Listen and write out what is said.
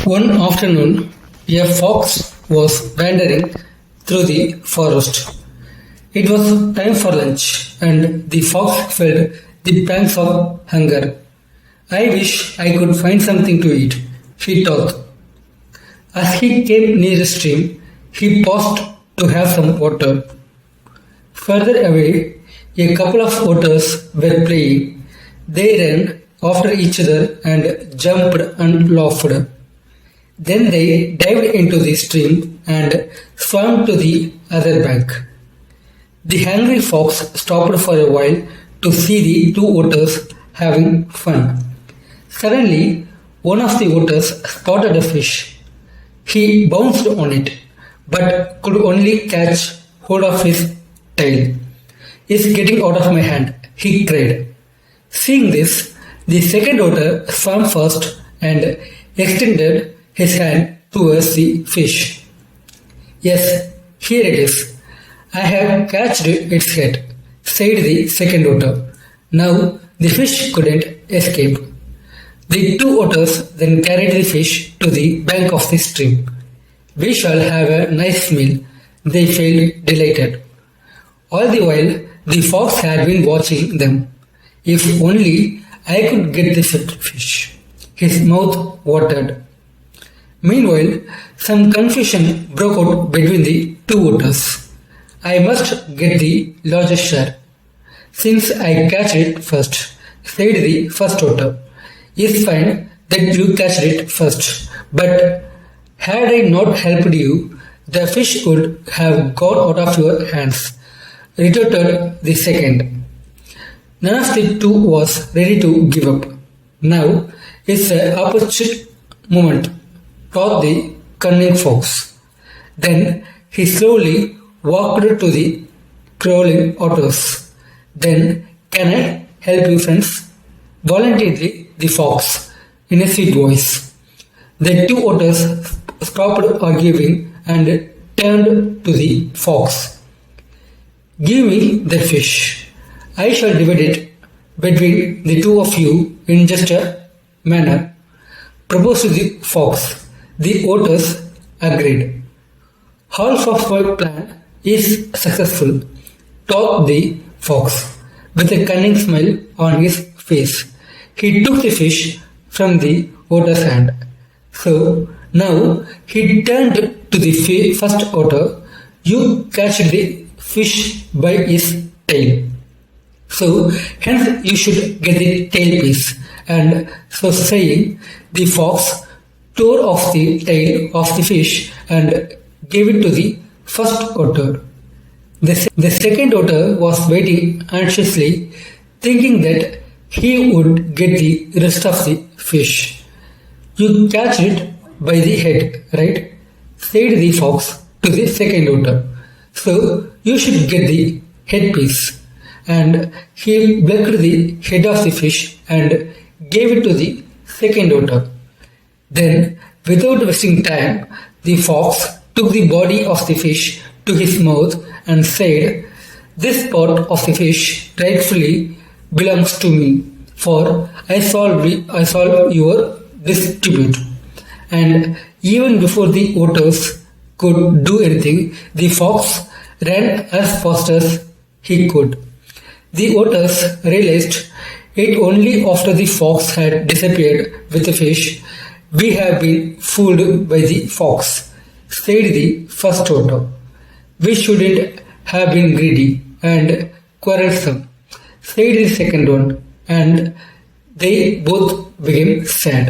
One afternoon, a fox was wandering through the forest. It was time for lunch, and the fox felt the pangs of hunger. I wish I could find something to eat, he thought. As he came near a stream, he paused to have some water. Further away, a couple of otters were playing. They ran after each other and jumped and laughed. Then they dived into the stream and swam to the other bank. The hungry fox stopped for a while to see the two otters having fun. Suddenly, one of the otters spotted a fish. He bounced on it, but could only catch hold of his tail. "It's getting out of my hand," he cried. Seeing this, the second otter swam first and extended his hand towards the fish. "Yes, here it is. I have catched its head," said the second otter. Now the fish couldn't escape. The two otters then carried the fish to the bank of the stream. "We shall have a nice meal," they felt delighted. All the while, the fox had been watching them. "If only I could get this fish." His mouth watered. Meanwhile, some confusion broke out between the two otters. "I must get the largest share, since I catch it first," said the first otter. "It's fine that you catch it first, but had I not helped you, the fish would have gone out of your hands," retorted the second. None of the two was ready to give up. "Now is the opportune moment," thought the cunning fox. Then he slowly walked to the crawling otters. "Then, can I help you, friends?" volunteered the fox in a sweet voice. The two otters stopped arguing and turned to the fox. "Give me the fish. I shall divide it between the two of you in just a manner," proposed the fox. The otters agreed. "Half of my plan is successful," thought the fox, with a cunning smile on his face. He took the fish from the otter's hand. So now he turned to the first otter. "You catch the fish by his tail. So hence you should get the tail piece." And so saying, the fox tore off the tail of the fish and gave it to the first otter. The second otter was waiting anxiously, thinking that he would get the rest of the fish. "You catch it by the head, right?" said the fox to the second otter. "So you should get the head piece." And he plucked the head of the fish and gave it to the second otter. Then, without wasting time, the fox took the body of the fish to his mouth and said, "This part of the fish rightfully belongs to me, for I solved your dispute." And even before the otters could do anything, the fox ran as fast as he could. The otters realized it only after the fox had disappeared with the fish. "We have been fooled by the fox," said the first otter. "We shouldn't have been greedy and quarrelsome," said the second one, and they both became sad.